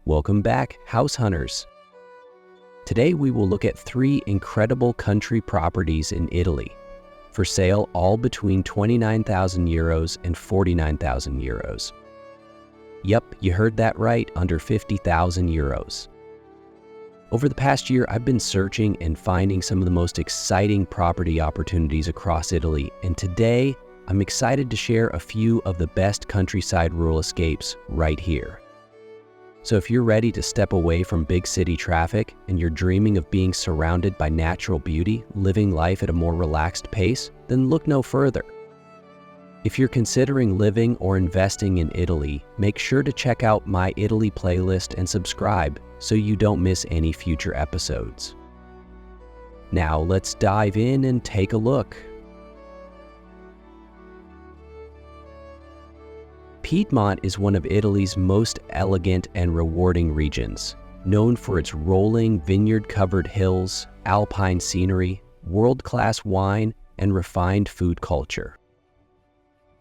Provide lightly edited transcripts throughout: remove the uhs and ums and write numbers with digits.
Welcome back, house hunters. Today we will look at 3 incredible country properties in Italy, for sale all between 29,000 euros and 49,000 euros. Yep, you heard that right, under 50,000 euros. Over the past year, I've been searching and finding some of the most exciting property opportunities across Italy, and today I'm excited to share a few of the best countryside rural escapes right here. So if you're ready to step away from big city traffic and you're dreaming of being surrounded by natural beauty, living life at a more relaxed pace, then look no further. If you're considering living or investing in Italy, make sure to check out my Italy playlist and subscribe so you don't miss any future episodes. Now let's dive in and take a look. Piedmont is one of Italy's most elegant and rewarding regions, known for its rolling vineyard-covered hills, alpine scenery, world-class wine, and refined food culture.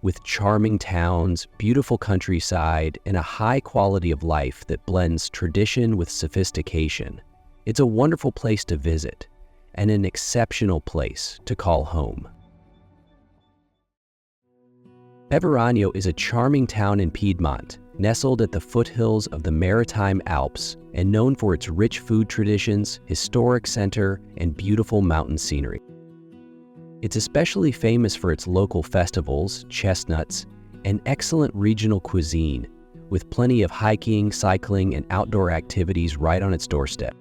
With charming towns, beautiful countryside, and a high quality of life that blends tradition with sophistication, it's a wonderful place to visit and an exceptional place to call home. Peveragno is a charming town in Piedmont, nestled at the foothills of the maritime Alps and known for its rich food traditions, historic center, and beautiful mountain scenery. It's especially famous for its local festivals, chestnuts, and excellent regional cuisine, with plenty of hiking, cycling, and outdoor activities right on its doorstep.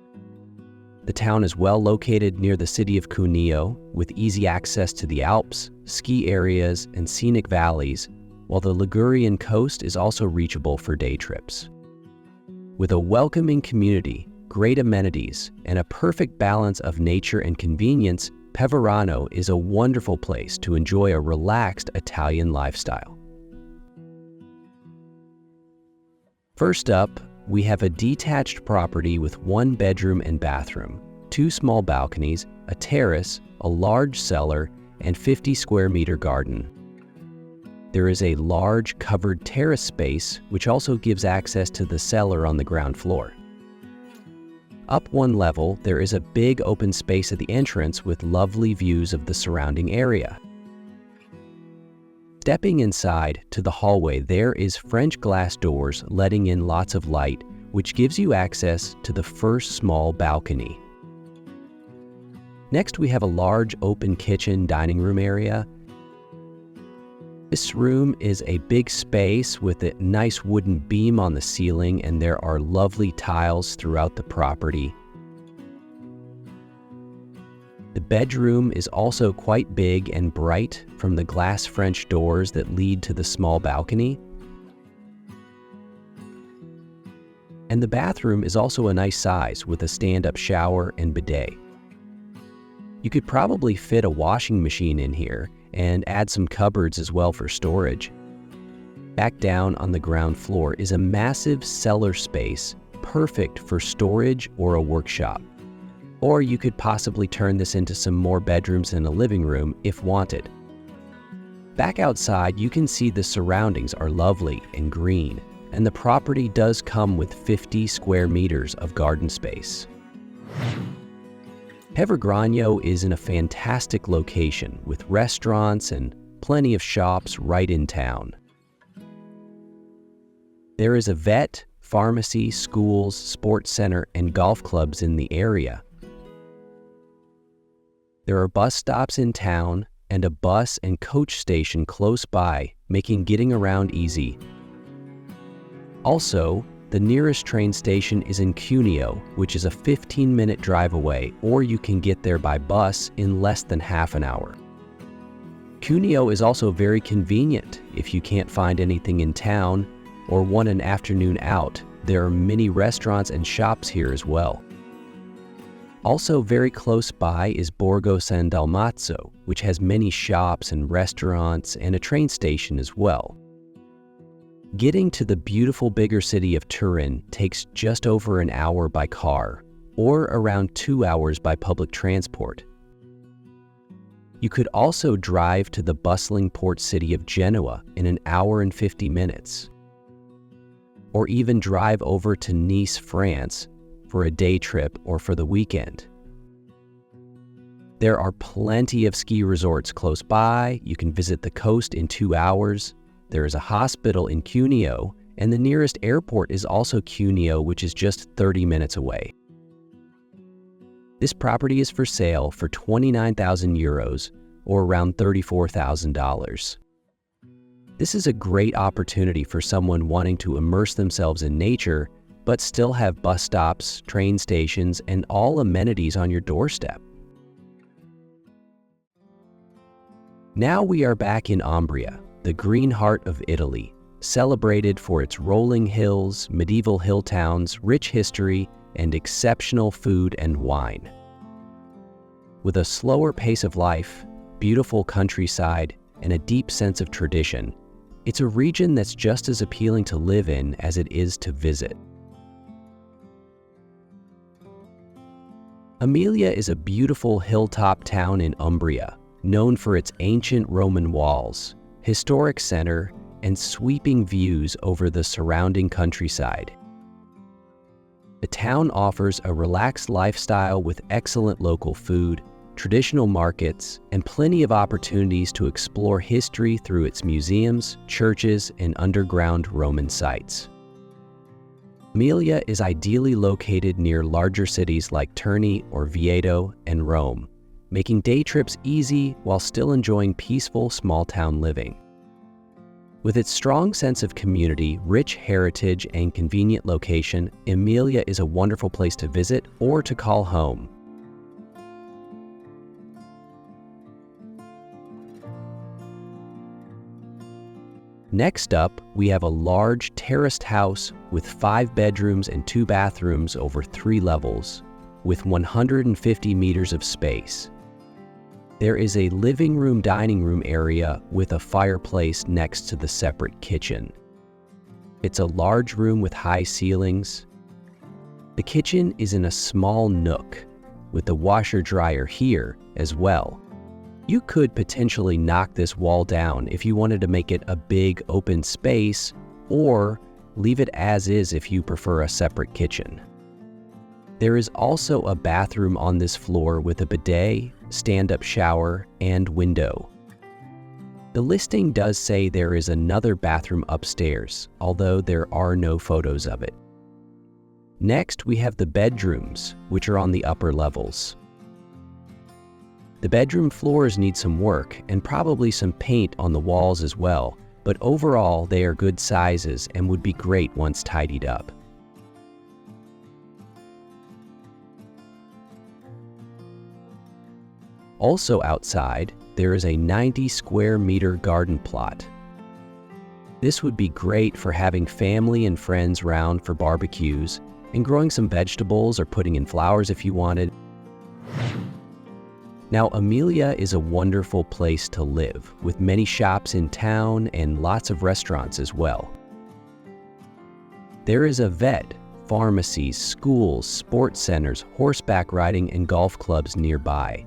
The town is well located near the city of Cuneo, with easy access to the Alps, ski areas, and scenic valleys, while the Ligurian coast is also reachable for day trips. With a welcoming community, great amenities, and a perfect balance of nature and convenience, Peveragno is a wonderful place to enjoy a relaxed Italian lifestyle. First up, we have a detached property with 1 bedroom and bathroom, 2 small balconies, a terrace, a large cellar, and 50 square meter garden. There is a large covered terrace space which also gives access to the cellar on the ground floor. Up 1 level, there is a big open space at the entrance with lovely views of the surrounding area. Stepping inside to the hallway, there is French glass doors letting in lots of light, which gives you access to the first small balcony. Next, we have a large open kitchen dining room area. This room is a big space with a nice wooden beam on the ceiling, and there are lovely tiles throughout the property. The bedroom is also quite big and bright from the glass French doors that lead to the small balcony. And the bathroom is also a nice size with a stand-up shower and bidet. You could probably fit a washing machine in here and add some cupboards as well for storage. Back down on the ground floor is a massive cellar space, perfect for storage or a workshop. Or you could possibly turn this into some more bedrooms and a living room if wanted. Back outside, you can see the surroundings are lovely and green, and the property does come with 50 square meters of garden space. Peveragno is in a fantastic location with restaurants and plenty of shops right in town. There is a vet, pharmacy, schools, sports center, and golf clubs in the area. There are bus stops in town and a bus and coach station close by, making getting around easy. Also, the nearest train station is in Cuneo, which is a 15-minute drive away, or you can get there by bus in less than half an hour. Cuneo is also very convenient if you can't find anything in town or want an afternoon out. There are many restaurants and shops here as well. Also very close by is Borgo San Dalmazzo, which has many shops and restaurants and a train station as well. Getting to the beautiful bigger city of Turin takes just over an hour by car, or around 2 hours by public transport. You could also drive to the bustling port city of Genoa in an hour and 50 minutes. or even drive over to Nice, France for a day trip or for the weekend. There are plenty of ski resorts close by. You can visit the coast in 2 hours. There is a hospital in Cuneo, and the nearest airport is also Cuneo, which is just 30 minutes away. This property is for sale for 29,000 euros, or around $34,000. This is a great opportunity for someone wanting to immerse themselves in nature, but still have bus stops, train stations, and all amenities on your doorstep. Now we are back in Umbria, the green heart of Italy, celebrated for its rolling hills, medieval hill towns, rich history, and exceptional food and wine. With a slower pace of life, beautiful countryside, and a deep sense of tradition, it's a region that's just as appealing to live in as it is to visit. Amelia is a beautiful hilltop town in Umbria, known for its ancient Roman walls, historic center, and sweeping views over the surrounding countryside. The town offers a relaxed lifestyle with excellent local food, traditional markets, and plenty of opportunities to explore history through its museums, churches, and underground Roman sites. Amelia is ideally located near larger cities like Terni, Orvieto, and Rome, making day trips easy while still enjoying peaceful small-town living. With its strong sense of community, rich heritage, and convenient location, Amelia is a wonderful place to visit or to call home. Next up, we have a large terraced house with 5 bedrooms and 2 bathrooms over 3 levels, with 150 meters of space. There is a living room dining room area with a fireplace next to the separate kitchen. It's a large room with high ceilings. The kitchen is in a small nook, with the washer-dryer here as well. You could potentially knock this wall down if you wanted to make it a big open space, or leave it as is if you prefer a separate kitchen. There is also a bathroom on this floor with a bidet, stand-up shower, and window. The listing does say there is another bathroom upstairs, although there are no photos of it. Next, we have the bedrooms, which are on the upper levels. The bedroom floors need some work and probably some paint on the walls as well, but overall they are good sizes and would be great once tidied up. Also outside, there is a 90 square meter garden plot. This would be great for having family and friends round for barbecues and growing some vegetables or putting in flowers if you wanted. Now, Amelia is a wonderful place to live, with many shops in town and lots of restaurants as well. There is a vet, pharmacies, schools, sports centers, horseback riding, and golf clubs nearby.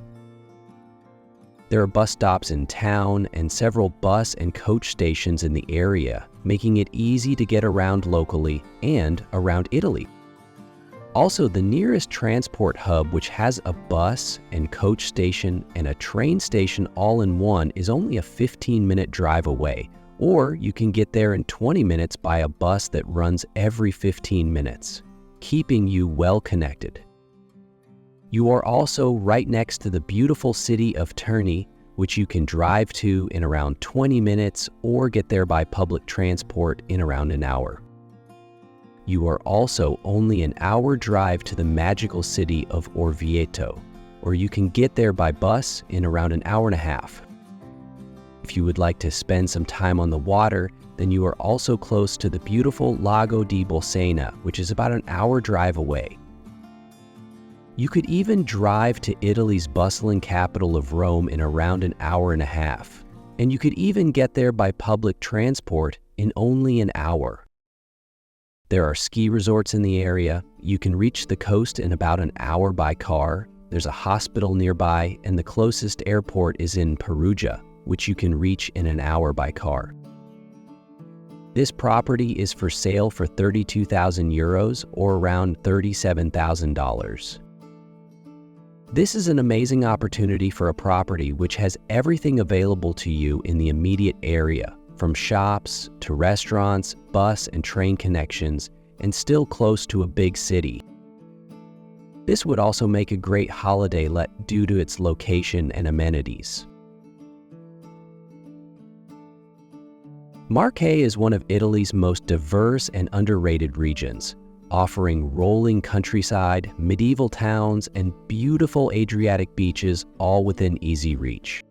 There are bus stops in town and several bus and coach stations in the area, making it easy to get around locally and around Italy. Also, the nearest transport hub, which has a bus and coach station and a train station all in one, is only a 15-minute drive away, or you can get there in 20 minutes by a bus that runs every 15 minutes, keeping you well connected. You are also right next to the beautiful city of Terni, which you can drive to in around 20 minutes or get there by public transport in around an hour. You are also only an hour drive to the magical city of Orvieto, or you can get there by bus in around an hour and a half. If you would like to spend some time on the water, then you are also close to the beautiful Lago di Bolsena, which is about an hour drive away. You could even drive to Italy's bustling capital of Rome in around an hour and a half, and you could even get there by public transport in only an hour. There are ski resorts in the area. You can reach the coast in about an hour by car. There's a hospital nearby, and the closest airport is in Perugia, which you can reach in an hour by car. This property is for sale for €32,000 or around $37,000. This is an amazing opportunity for a property which has everything available to you in the immediate area, from shops to restaurants, bus and train connections, and still close to a big city. This would also make a great holiday let due to its location and amenities. Marche is one of Italy's most diverse and underrated regions, offering rolling countryside, medieval towns, and beautiful Adriatic beaches all within easy reach.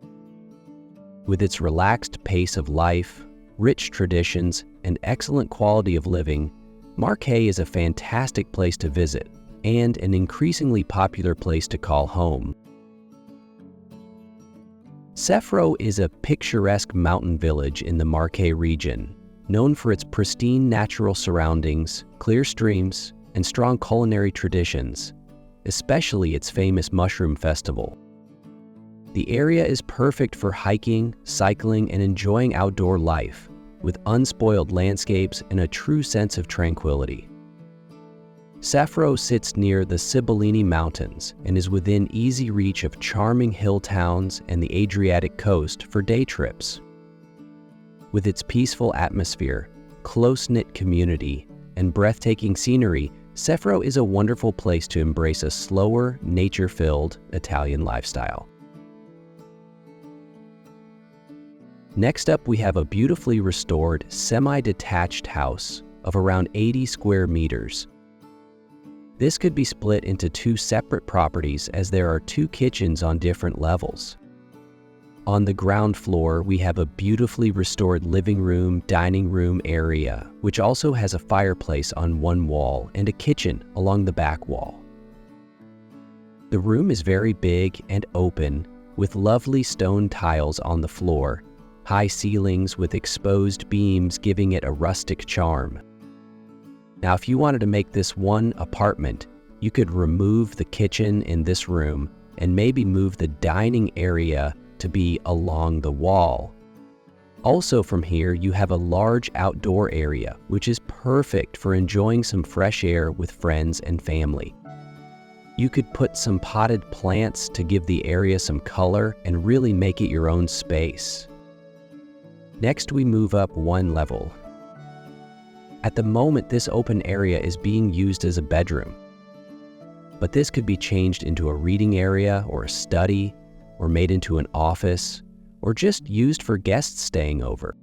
With its relaxed pace of life, rich traditions, and excellent quality of living, Marche is a fantastic place to visit and an increasingly popular place to call home. Sefro is a picturesque mountain village in the Marche region, known for its pristine natural surroundings, clear streams, and strong culinary traditions, especially its famous mushroom festival. The area is perfect for hiking, cycling, and enjoying outdoor life, with unspoiled landscapes and a true sense of tranquility. Sefro sits near the Sibillini Mountains and is within easy reach of charming hill towns and the Adriatic coast for day trips. With its peaceful atmosphere, close-knit community, and breathtaking scenery, Sefro is a wonderful place to embrace a slower, nature-filled Italian lifestyle. Next up, we have a beautifully restored, semi-detached house of around 80 square meters. This could be split into two separate properties as there are two kitchens on different levels. On the ground floor, we have a beautifully restored living room, dining room area, which also has a fireplace on one wall and a kitchen along the back wall. The room is very big and open, with lovely stone tiles on the floor, high ceilings with exposed beams giving it a rustic charm. Now, if you wanted to make this one apartment, you could remove the kitchen in this room and maybe move the dining area to be along the wall. Also from here, you have a large outdoor area, which is perfect for enjoying some fresh air with friends and family. You could put some potted plants to give the area some color and really make it your own space. Next, we move up one level. At the moment, this open area is being used as a bedroom, but this could be changed into a reading area or a study, or made into an office, or just used for guests staying over.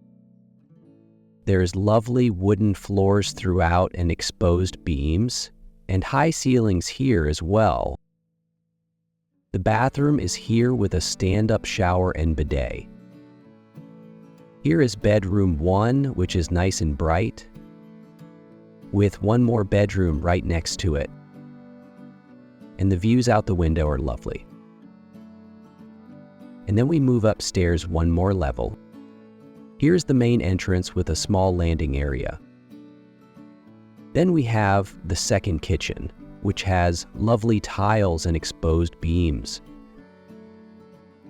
There's lovely wooden floors throughout and exposed beams, and high ceilings here as well. The bathroom is here with a stand-up shower and bidet. Here is bedroom 1, which is nice and bright, with one more bedroom right next to it. And the views out the window are lovely. And then we move upstairs one more level. Here's the main entrance with a small landing area. Then we have the second kitchen, which has lovely tiles and exposed beams.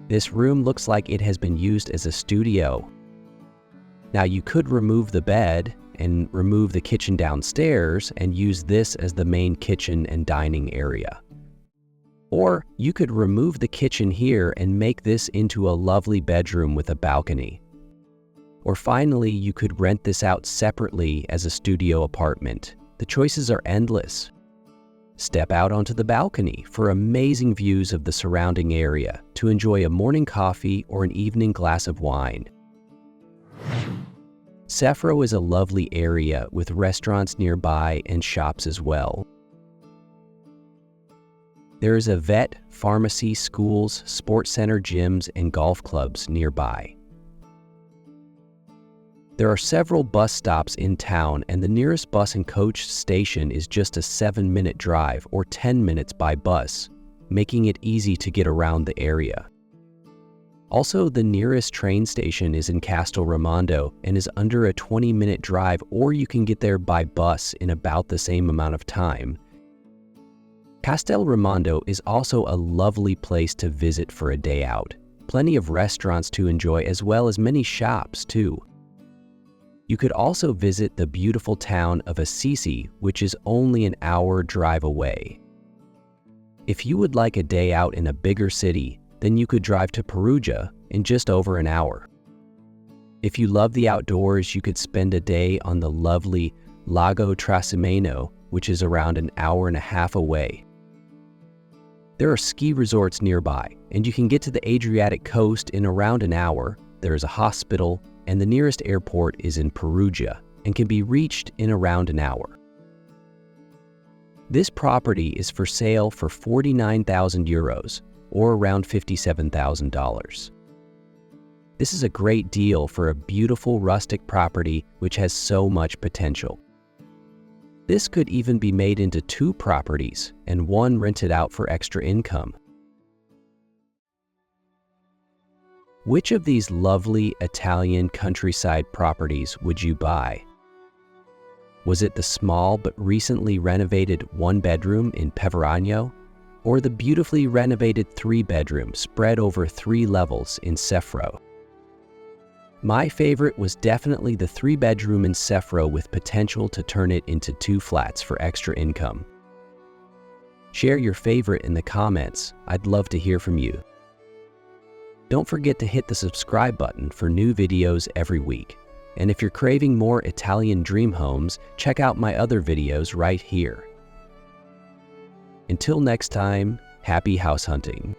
This room looks like it has been used as a studio. Now, you could remove the bed and remove the kitchen downstairs and use this as the main kitchen and dining area. Or you could remove the kitchen here and make this into a lovely bedroom with a balcony. Or finally, you could rent this out separately as a studio apartment. The choices are endless. Step out onto the balcony for amazing views of the surrounding area to enjoy a morning coffee or an evening glass of wine. Sefro is a lovely area with restaurants nearby and shops as well. There is a vet, pharmacy, schools, sports center, gyms, and golf clubs nearby. There are several bus stops in town, and the nearest bus and coach station is just a 7-minute drive or 10 minutes by bus, making it easy to get around the area. Also, the nearest train station is in Castel Raimondo and is under a 20-minute drive, or you can get there by bus in about the same amount of time. Castel Raimondo is also a lovely place to visit for a day out. Plenty of restaurants to enjoy as well as many shops too. You could also visit the beautiful town of Assisi, which is only an hour drive away. If you would like a day out in a bigger city, then you could drive to Perugia in just over an hour. If you love the outdoors, you could spend a day on the lovely Lago Trasimeno, which is around an hour and a half away. There are ski resorts nearby, and you can get to the Adriatic coast in around an hour. There is a hospital, and the nearest airport is in Perugia and can be reached in around an hour. This property is for sale for 49,000 euros, or around $57,000. This is a great deal for a beautiful rustic property which has so much potential. This could even be made into 2 properties and one rented out for extra income. Which of these lovely Italian countryside properties would you buy? Was it the small but recently renovated 1-bedroom in Peveragno, or the beautifully renovated 3-bedroom spread over 3 levels in Sefro? My favorite was definitely the 3-bedroom in Sefro with potential to turn it into 2 flats for extra income. Share your favorite in the comments. I'd love to hear from you. Don't forget to hit the subscribe button for new videos every week. And if you're craving more Italian dream homes, check out my other videos right here. Until next time, happy house hunting.